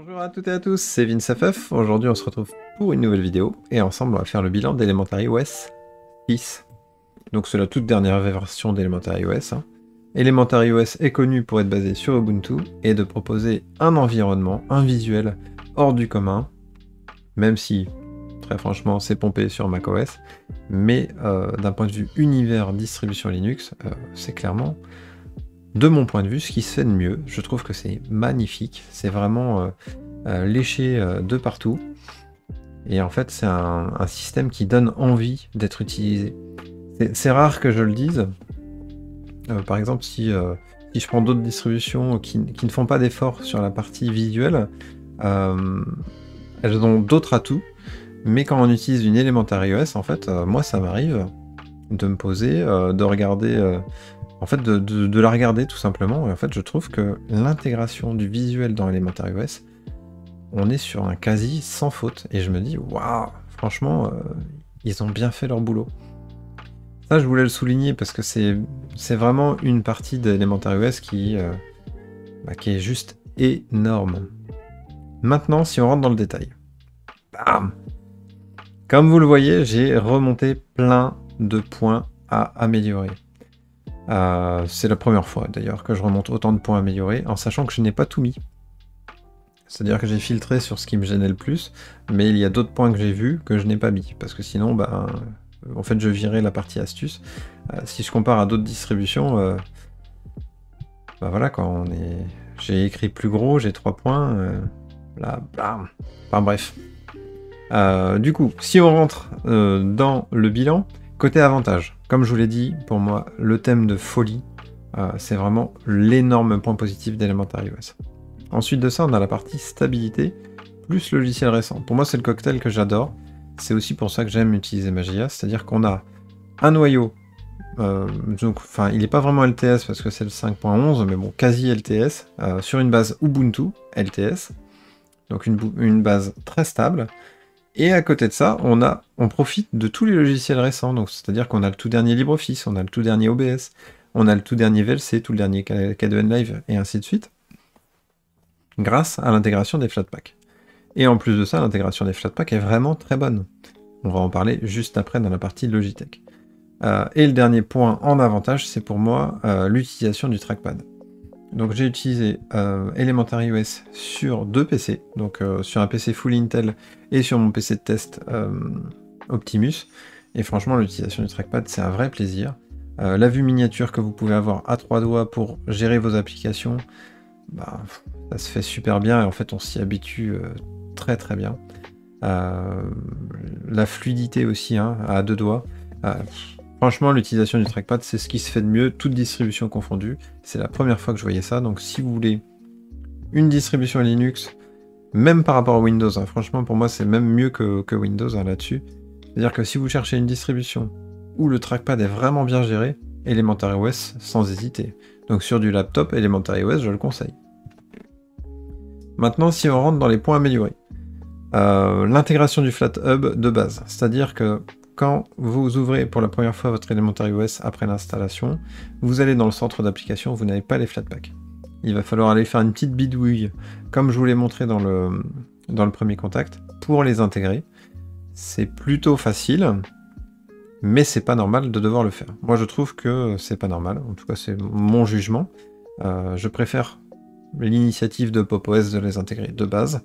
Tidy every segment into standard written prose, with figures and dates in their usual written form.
Bonjour à toutes et à tous, c'est VinceFF. Aujourd'hui on se retrouve pour une nouvelle vidéo et ensemble on va faire le bilan d'Elementary OS 6. Donc c'est la toute dernière version d'Elementary OS. Elementary OS est connu pour être basé sur Ubuntu et de proposer un environnement, un visuel hors du commun, même si très franchement c'est pompé sur macOS, mais d'un point de vue univers distribution Linux, c'est clairement, de mon point de vue, ce qui se fait de mieux. Je trouve que c'est magnifique, c'est vraiment léché de partout, et en fait c'est un système qui donne envie d'être utilisé. C'est rare que je le dise. Par exemple, si je prends d'autres distributions qui ne font pas d'efforts sur la partie visuelle, elles ont d'autres atouts, mais quand on utilise une Elementary OS, en fait, moi ça m'arrive de me poser, de regarder, en fait de la regarder tout simplement, et en fait je trouve que l'intégration du visuel dans Elementary OS, on est sur un quasi sans faute, et je me dis, waouh, franchement, ils ont bien fait leur boulot. Ça, je voulais le souligner parce que c'est vraiment une partie d'Elementary OS qui est juste énorme. Maintenant, si on rentre dans le détail. Bam! Comme vous le voyez, j'ai remonté plein de points à améliorer. C'est la première fois d'ailleurs que je remonte autant de points améliorés, en sachant que je n'ai pas tout mis. C'est-à-dire que j'ai filtré sur ce qui me gênait le plus, mais il y a d'autres points que j'ai vus que je n'ai pas mis, parce que sinon, en fait, je virais la partie astuce. Si je compare à d'autres distributions, voilà quoi, j'ai écrit plus gros, j'ai 3 points, là, bam. Enfin bref. Du coup, si on rentre dans le bilan, côté avantage, comme je vous l'ai dit, pour moi, le thème de folie, c'est vraiment l'énorme point positif d'Elementary OS. Ensuite de ça, on a la partie stabilité, plus logiciel récent. Pour moi, c'est le cocktail que j'adore. C'est aussi pour ça que j'aime utiliser Magia, c'est-à-dire qu'on a un noyau, enfin il n'est pas vraiment LTS parce que c'est le 5.11, mais bon, quasi LTS, sur une base Ubuntu LTS, donc une base très stable, et à côté de ça, on profite de tous les logiciels récents, donc c'est-à-dire qu'on a le tout dernier LibreOffice, on a le tout dernier OBS, on a le tout dernier VLC, tout le dernier K2N Live, et ainsi de suite, grâce à l'intégration des Flatpak. Et en plus de ça, l'intégration des Flatpak est vraiment très bonne. On va en parler juste après dans la partie Logitech. Et le dernier point en avantage, c'est pour moi l'utilisation du trackpad. Donc j'ai utilisé Elementary OS sur 2 PC, donc sur un PC full Intel et sur mon PC de test Optimus. Et franchement, l'utilisation du trackpad, c'est un vrai plaisir. La vue miniature que vous pouvez avoir à 3 doigts pour gérer vos applications, ça se fait super bien, et en fait on s'y habitue très très bien. La fluidité aussi, à 2 doigts. Franchement, l'utilisation du trackpad, c'est ce qui se fait de mieux, toute distribution confondue. C'est la première fois que je voyais ça, donc si vous voulez une distribution Linux, même par rapport à Windows, franchement pour moi c'est même mieux que Windows là-dessus. C'est-à-dire que si vous cherchez une distribution où le trackpad est vraiment bien géré, Elementary OS sans hésiter. Donc sur du laptop, Elementary OS, je le conseille. Maintenant, si on rentre dans les points améliorés. L'intégration du FlatHub de base, c'est-à-dire que quand vous ouvrez pour la première fois votre Elementary OS après l'installation, vous allez dans le centre d'application, vous n'avez pas les Flatpak. Il va falloir aller faire une petite bidouille, comme je vous l'ai montré dans le premier contact, pour les intégrer. C'est plutôt facile, mais c'est pas normal de devoir le faire. Moi je trouve que c'est pas normal, en tout cas c'est mon jugement. Je préfère l'initiative de PopOS de les intégrer de base,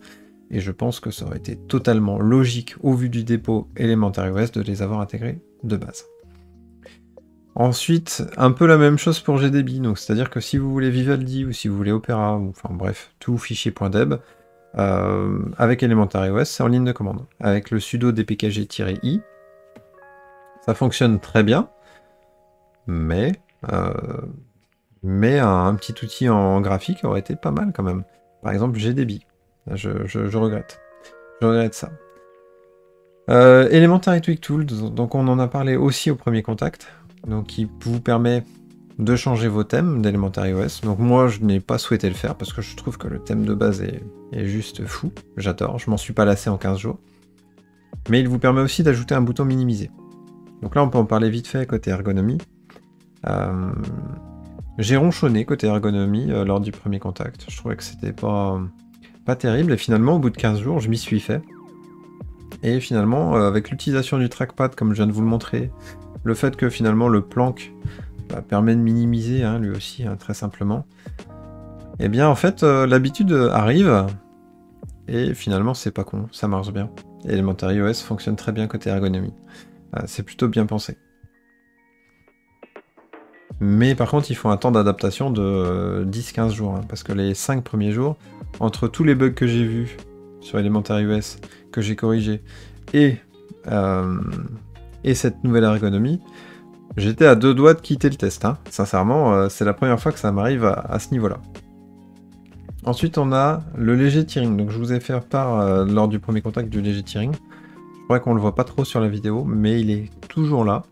et je pense que ça aurait été totalement logique au vu du dépôt Elementary OS de les avoir intégrés de base. Ensuite, un peu la même chose pour GDB, donc c'est-à-dire que si vous voulez Vivaldi ou si vous voulez Opera, ou enfin bref, tout fichier.deb, avec Elementary OS, c'est en ligne de commande. Avec le sudo dpkg-i, ça fonctionne très bien, mais un petit outil en graphique aurait été pas mal quand même. Par exemple GDB. Je regrette. Je regrette ça. Elementary Tweak Tools, donc on en a parlé aussi au premier contact, donc qui vous permet de changer vos thèmes d'Elementary OS. Donc moi je n'ai pas souhaité le faire parce que je trouve que le thème de base est juste fou. J'adore, je m'en suis pas lassé en 15 jours. Mais il vous permet aussi d'ajouter un bouton minimiser. Donc là on peut en parler vite fait côté ergonomie. J'ai ronchonné côté ergonomie lors du premier contact. Je trouvais que c'était pas pas terrible, et finalement, au bout de 15 jours, je m'y suis fait. Et finalement, avec l'utilisation du trackpad, comme je viens de vous le montrer, le fait que finalement le plank permet de minimiser, hein, lui aussi, hein, très simplement, et bien en fait, l'habitude arrive, et finalement, c'est pas con, ça marche bien. Et Elementary OS fonctionne très bien côté ergonomie. C'est plutôt bien pensé. Mais par contre, il faut un temps d'adaptation de 10-15 jours, hein, parce que les 5 premiers jours, entre tous les bugs que j'ai vus sur Elementary OS, que j'ai corrigé, et cette nouvelle ergonomie, j'étais à 2 doigts de quitter le test. Hein. Sincèrement, c'est la première fois que ça m'arrive à ce niveau-là. Ensuite, on a le léger tearing. Donc, je vous ai fait part lors du premier contact du léger tearing. Je crois qu'on le voit pas trop sur la vidéo, mais il est toujours là.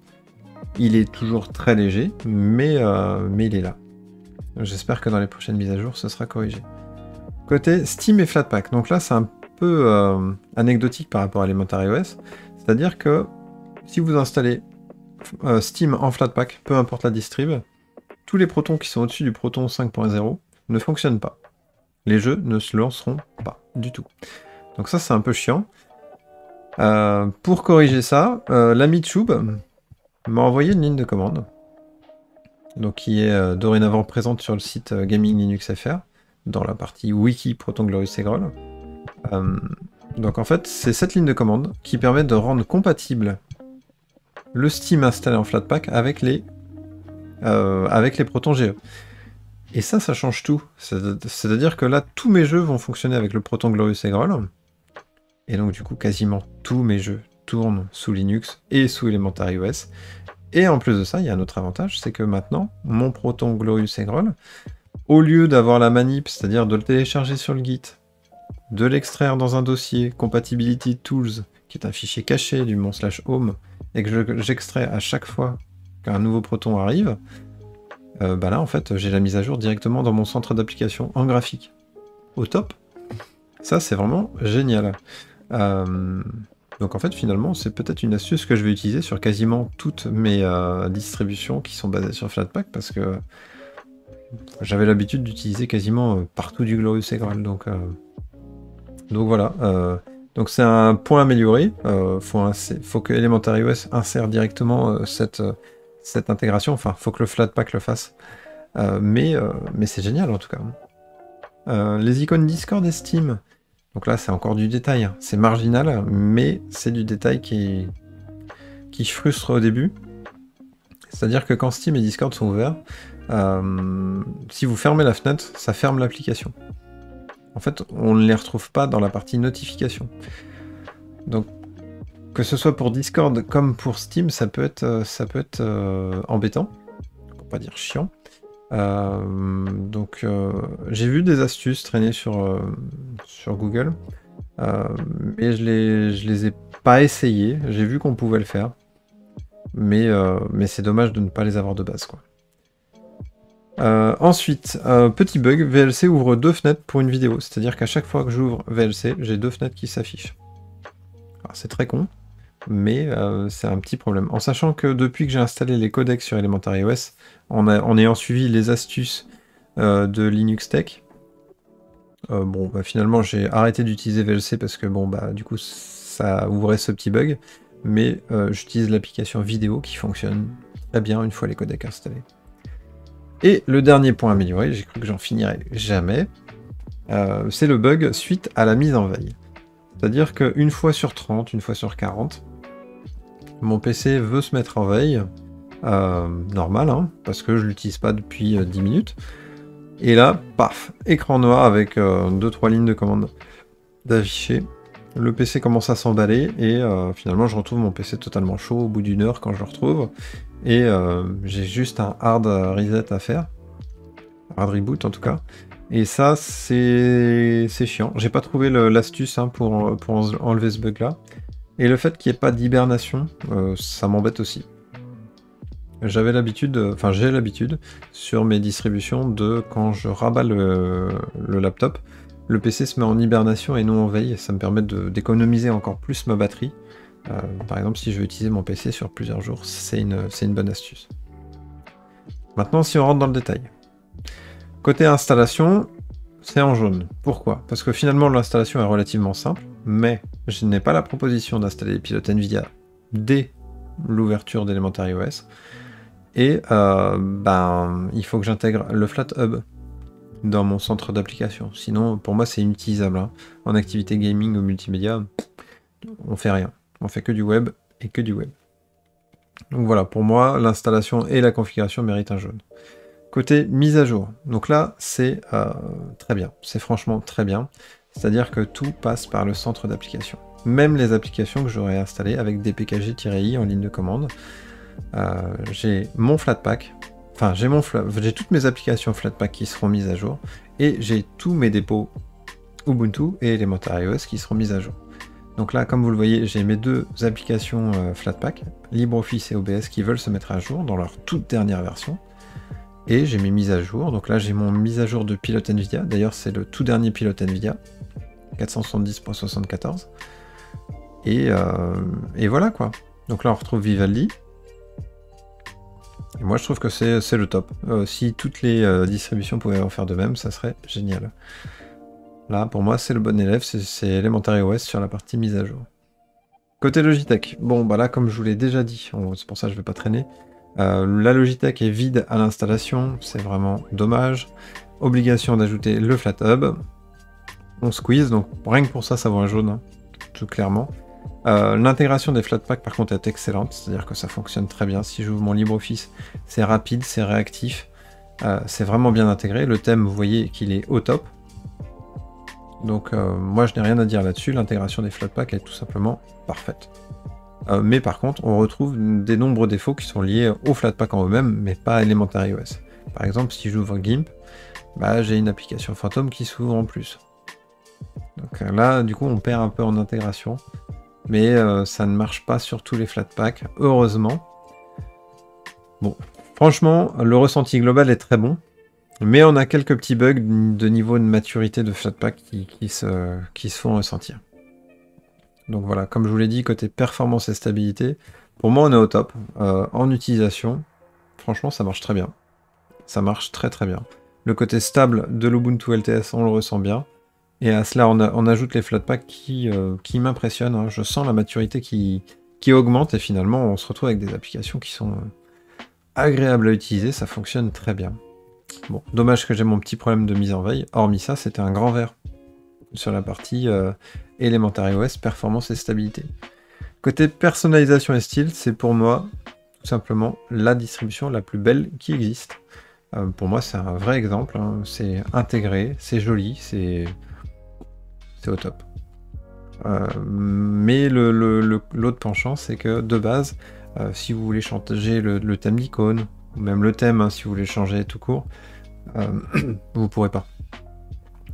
Il est toujours très léger, mais il est là. J'espère que dans les prochaines mises à jour, ce sera corrigé. Côté Steam et Flatpak. Donc là, c'est un peu anecdotique par rapport à Elementary OS. C'est-à-dire que si vous installez Steam en Flatpak, peu importe la distrib, tous les protons qui sont au-dessus du Proton 5.0 ne fonctionnent pas. Les jeux ne se lanceront pas du tout. Donc ça, c'est un peu chiant. Pour corriger ça, l'ami Tchoub m'a envoyé une ligne de commande, donc qui est dorénavant présente sur le site Gaming Linux FR, dans la partie wiki Proton Glorious Segroll. Donc en fait, c'est cette ligne de commande qui permet de rendre compatible le Steam installé en Flatpak avec les Proton GE. Et ça change tout. C'est-à-dire que là, tous mes jeux vont fonctionner avec le Proton Glorious Segroll. Et donc du coup, quasiment tous mes jeux tournent sous Linux et sous Elementary OS. Et en plus de ça, il y a un autre avantage, c'est que maintenant, mon Proton Glorious Segroll, au lieu d'avoir la manip, c'est-à-dire de le télécharger sur le Git, de l'extraire dans un dossier Compatibility Tools, qui est un fichier caché du mon/home, et que j'extrais à chaque fois qu'un nouveau Proton arrive, là en fait j'ai la mise à jour directement dans mon centre d'application en graphique. Au top. Ça c'est vraiment génial. Donc en fait finalement c'est peut-être une astuce que je vais utiliser sur quasiment toutes mes distributions qui sont basées sur Flatpak, parce que j'avais l'habitude d'utiliser quasiment partout du Glorious Segroll, donc voilà. Donc c'est un point amélioré. Faut que Elementary OS insère directement cette intégration. Enfin, faut que le Flatpak le fasse. Mais c'est génial en tout cas. Les icônes Discord et Steam. Donc là, c'est encore du détail. Hein. C'est marginal, mais c'est du détail qui frustre au début. C'est-à-dire que quand Steam et Discord sont ouverts, si vous fermez la fenêtre, ça ferme l'application. En fait, on ne les retrouve pas dans la partie notification. Donc, que ce soit pour Discord comme pour Steam, ça peut être embêtant, pour pas dire chiant. Donc, j'ai vu des astuces traîner sur Google, mais je les ai pas essayées. J'ai vu qu'on pouvait le faire, mais c'est dommage de ne pas les avoir de base, quoi. Ensuite, petit bug, VLC ouvre 2 fenêtres pour une vidéo, c'est-à-dire qu'à chaque fois que j'ouvre VLC, j'ai 2 fenêtres qui s'affichent. C'est très con, mais c'est un petit problème. En sachant que depuis que j'ai installé les codecs sur Elementary OS, en ayant suivi les astuces de Linux Tech, finalement j'ai arrêté d'utiliser VLC parce que du coup ça ouvrait ce petit bug, mais j'utilise l'application vidéo qui fonctionne très bien une fois les codecs installés. Et le dernier point amélioré, j'ai cru que j'en finirais jamais, c'est le bug suite à la mise en veille. C'est-à-dire qu'une fois sur 30, une fois sur 40, mon PC veut se mettre en veille, normal, hein, parce que je l'utilise pas depuis 10 minutes. Et là, paf, écran noir avec 2-3 lignes de commande d'afficher. Le PC commence à s'emballer et finalement je retrouve mon PC totalement chaud au bout d'une heure quand je le retrouve. Et j'ai juste un hard reset à faire. Hard reboot en tout cas. Et ça, c'est chiant. J'ai pas trouvé l'astuce pour enlever ce bug-là. Et le fait qu'il n'y ait pas d'hibernation, ça m'embête aussi. J'ai l'habitude, sur mes distributions, de quand je rabats le laptop, le PC se met en hibernation et non en veille. Ça me permet d'économiser encore plus ma batterie. Par exemple, si je veux utiliser mon PC sur plusieurs jours, c'est une bonne astuce. Maintenant, si on rentre dans le détail. Côté installation, c'est en jaune. Pourquoi? Parce que finalement l'installation est relativement simple, mais je n'ai pas la proposition d'installer les pilotes NVIDIA dès l'ouverture d'Elementary OS. Et il faut que j'intègre le FlatHub dans mon centre d'application. Sinon, pour moi, c'est inutilisable. Hein. En activité gaming ou multimédia, on fait rien. On fait que du web et que du web. Donc voilà, pour moi, l'installation et la configuration méritent un jaune. Côté mise à jour, donc là, c'est très bien. C'est franchement très bien. C'est-à-dire que tout passe par le centre d'application. Même les applications que j'aurais installées avec dpkg-i en ligne de commande. J'ai mon Flatpak, enfin j'ai toutes mes applications Flatpak qui seront mises à jour, et j'ai tous mes dépôts Ubuntu et Elementary OS qui seront mises à jour. Donc là, comme vous le voyez, j'ai mes deux applications Flatpak, LibreOffice et OBS, qui veulent se mettre à jour dans leur toute dernière version. Et j'ai mes mises à jour, donc là j'ai mon mise à jour de pilote NVIDIA, d'ailleurs c'est le tout dernier pilote NVIDIA, 470.74. Et voilà quoi. Donc là on retrouve Vivaldi. Et moi je trouve que c'est le top. Si toutes les distributions pouvaient en faire de même, ça serait génial. Là pour moi c'est le bon élève, c'est Elementary OS sur la partie mise à jour. Côté Logitech, bon bah là comme je vous l'ai déjà dit, c'est pour ça que je ne vais pas traîner, la Logitech est vide à l'installation, c'est vraiment dommage. Obligation d'ajouter le FlatHub. On squeeze, donc rien que pour ça, ça vaut un jaune, hein, tout clairement. L'intégration des Flatpak par contre est excellente, c'est-à-dire que ça fonctionne très bien. Si j'ouvre mon LibreOffice, c'est rapide, c'est réactif, c'est vraiment bien intégré. Le thème, vous voyez qu'il est au top. Donc moi je n'ai rien à dire là-dessus, l'intégration des Flatpak est tout simplement parfaite. Mais par contre, on retrouve des nombreux défauts qui sont liés aux Flatpak en eux-mêmes, mais pas à Elementary OS. Par exemple, si j'ouvre GIMP, j'ai une application fantôme qui s'ouvre en plus. Donc là, du coup, on perd un peu en intégration, mais ça ne marche pas sur tous les Flatpak, heureusement. Bon, franchement, le ressenti global est très bon, mais on a quelques petits bugs de niveau de maturité de Flatpak qui se font ressentir. Donc voilà, comme je vous l'ai dit, côté performance et stabilité, pour moi on est au top. En utilisation, franchement ça marche très bien. Ça marche très très bien. Le côté stable de l'Ubuntu LTS, on le ressent bien. Et à cela, on ajoute les Flatpak qui m'impressionnent. Hein. Je sens la maturité qui augmente et finalement on se retrouve avec des applications qui sont agréables à utiliser, ça fonctionne très bien. Bon, dommage que j'ai mon petit problème de mise en veille. Hormis ça, c'était un grand vert sur la partie Elementary OS, performance et stabilité. Côté personnalisation et style, c'est pour moi tout simplement la distribution la plus belle qui existe. Pour moi, c'est un vrai exemple. Hein. C'est intégré, c'est joli, c'est au top. Mais l'autre penchant, c'est que de base, si vous voulez changer le thème d'icône, ou même le thème, hein, si vous voulez changer tout court, vous pourrez pas.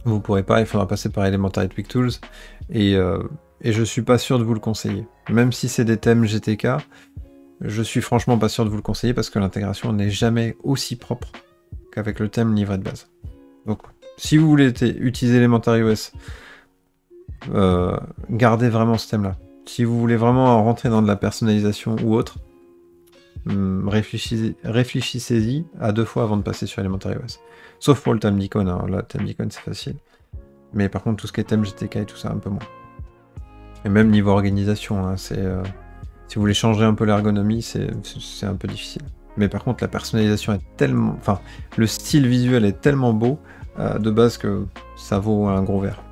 Vous pourrez pas, il faudra passer par Elementary Tweak Tools, et je suis pas sûr de vous le conseiller. Même si c'est des thèmes GTK, je suis franchement pas sûr de vous le conseiller parce que l'intégration n'est jamais aussi propre qu'avec le thème livré de base. Donc, si vous voulez utiliser Elementary OS, gardez vraiment ce thème-là. Si vous voulez vraiment rentrer dans de la personnalisation ou autre, réfléchissez-y à 2 fois avant de passer sur Elementary OS. Sauf pour le thème d'icône, hein. Là, le thème d'icône c'est facile. Mais par contre, tout ce qui est thème GTK et tout ça, un peu moins. Et même niveau organisation, hein, si vous voulez changer un peu l'ergonomie, c'est un peu difficile. Mais par contre, la personnalisation est tellement... Enfin, le style visuel est tellement beau, de base, que ça vaut un gros vert.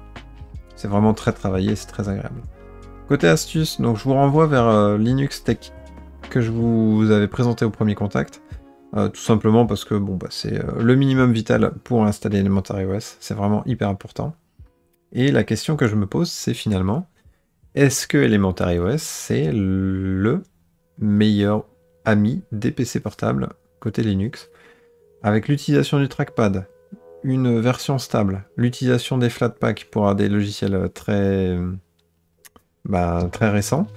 C'est vraiment très travaillé, c'est très agréable. Côté astuce, donc je vous renvoie vers Linux Tech, que je vous avais présenté au premier contact. Tout simplement parce que bon, c'est le minimum vital pour installer Elementary OS, c'est vraiment hyper important. Et la question que je me pose, c'est finalement, est-ce que Elementary OS, c'est le meilleur ami des PC portables côté Linux? Avec l'utilisation du trackpad, une version stable, l'utilisation des Flatpak pour des logiciels très récents,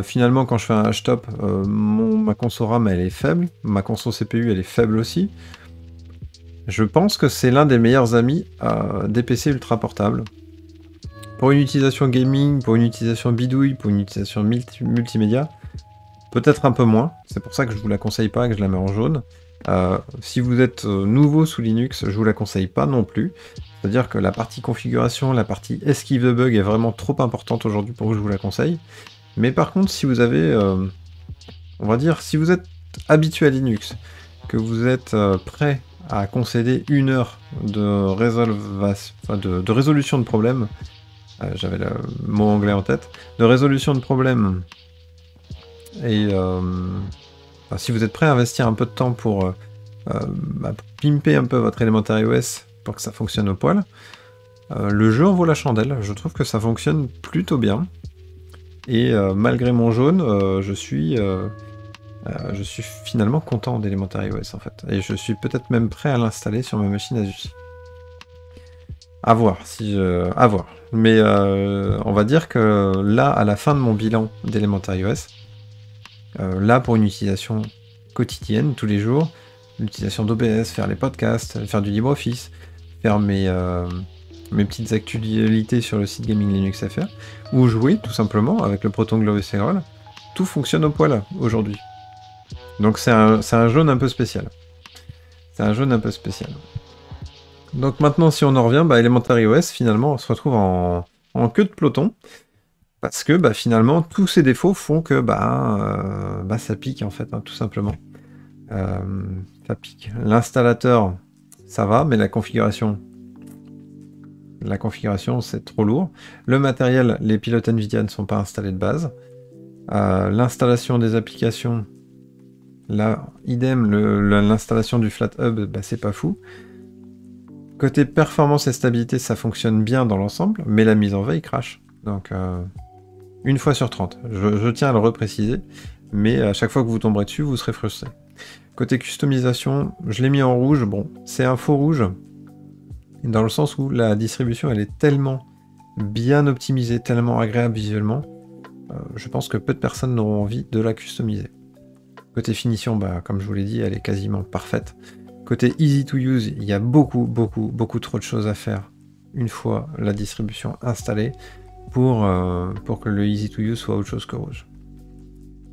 finalement, quand je fais un htop, ma console RAM elle est faible, ma console CPU elle est faible aussi. Je pense que c'est l'un des meilleurs amis des PC ultra portables. Pour une utilisation gaming, pour une utilisation bidouille, pour une utilisation multimédia, peut-être un peu moins. C'est pour ça que je vous la conseille pas, que je la mets en jaune. Si vous êtes nouveau sous Linux, je vous la conseille pas non plus. C'est-à-dire que la partie configuration, la partie esquive de bug est vraiment trop importante aujourd'hui pour que je vous la conseille. Mais par contre, si vous avez, on va dire, si vous êtes habitué à Linux, que vous êtes prêt à concéder 1 heure de, de résolution de problème, j'avais le mot anglais en tête, de résolution de problème, et si vous êtes prêt à investir un peu de temps pour pimper un peu votre Elementary OS pour que ça fonctionne au poil, le jeu en vaut la chandelle. Je trouve que ça fonctionne plutôt bien. Et malgré mon jaune, je suis finalement content d'Elementary OS en fait. Et je suis peut-être même prêt à l'installer sur ma machine Asus. À voir, à voir. Mais on va dire que là, à la fin de mon bilan d'Elementary OS, là pour une utilisation quotidienne, tous les jours, l'utilisation d'OBS, faire les podcasts, faire du LibreOffice, faire mes petites actualités sur le site Gaming Linux FR, ou jouer tout simplement avec le Proton Glove Serial, tout fonctionne au poil aujourd'hui. Donc c'est un jaune un peu spécial. C'est un jaune un peu spécial. Donc maintenant, si on en revient, Elementary OS, finalement, on se retrouve en queue de peloton, parce que finalement, tous ces défauts font que ça pique, en fait, hein, tout simplement. Ça pique. L'installateur, ça va, mais la configuration, c'est trop lourd. Le matériel, les pilotes NVIDIA ne sont pas installés de base. L'installation des applications, là, idem, l'installation du FlatHub, c'est pas fou. Côté performance et stabilité, ça fonctionne bien dans l'ensemble, mais la mise en veille crache. Donc, 1 fois sur 30. Je tiens à le repréciser, mais à chaque fois que vous tomberez dessus, vous serez frustré. Côté customisation, je l'ai mis en rouge. Bon, c'est un faux rouge, dans le sens où la distribution, elle est tellement bien optimisée, tellement agréable visuellement, je pense que peu de personnes n'auront envie de la customiser. Côté finition, comme je vous l'ai dit, elle est quasiment parfaite. Côté easy to use, il y a beaucoup trop de choses à faire une fois la distribution installée pour que le easy to use soit autre chose que rouge.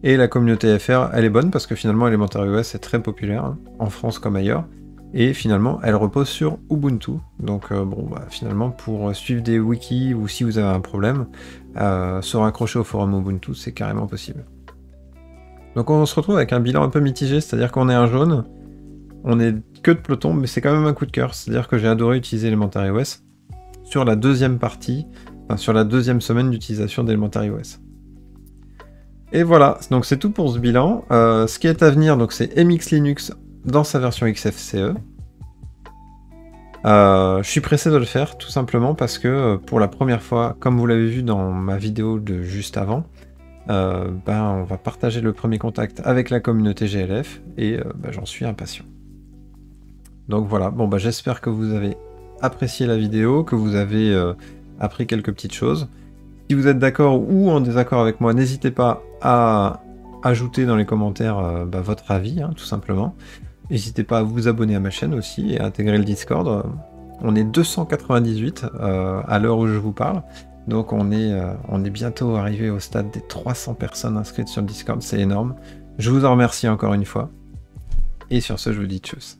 Et la communauté FR, elle est bonne parce que finalement Elementary OS est très populaire, hein, en France comme ailleurs, et finalement elle repose sur Ubuntu. Donc finalement pour suivre des wikis ou si vous avez un problème, se raccrocher au forum Ubuntu, c'est carrément possible. Donc on se retrouve avec un bilan un peu mitigé, c'est-à-dire qu'on est un jaune, on est que de peloton, mais c'est quand même un coup de cœur, c'est-à-dire que j'ai adoré utiliser Elementary OS sur la deuxième partie, sur la deuxième semaine d'utilisation d'Elementary OS. Et voilà, donc c'est tout pour ce bilan. Ce qui est à venir, donc c'est MX Linux dans sa version XFCE. Je suis pressé de le faire, tout simplement parce que pour la première fois, comme vous l'avez vu dans ma vidéo de juste avant, on va partager le premier contact avec la communauté GLF, et j'en suis impatient. Donc voilà, j'espère que vous avez apprécié la vidéo, que vous avez appris quelques petites choses. Si vous êtes d'accord ou en désaccord avec moi, n'hésitez pas à ajouter dans les commentaires votre avis, hein, tout simplement. N'hésitez pas à vous abonner à ma chaîne aussi et à intégrer le Discord. On est 298 à l'heure où je vous parle. Donc on est bientôt arrivé au stade des 300 personnes inscrites sur le Discord, c'est énorme. Je vous en remercie encore une fois. Et sur ce, je vous dis tchuss.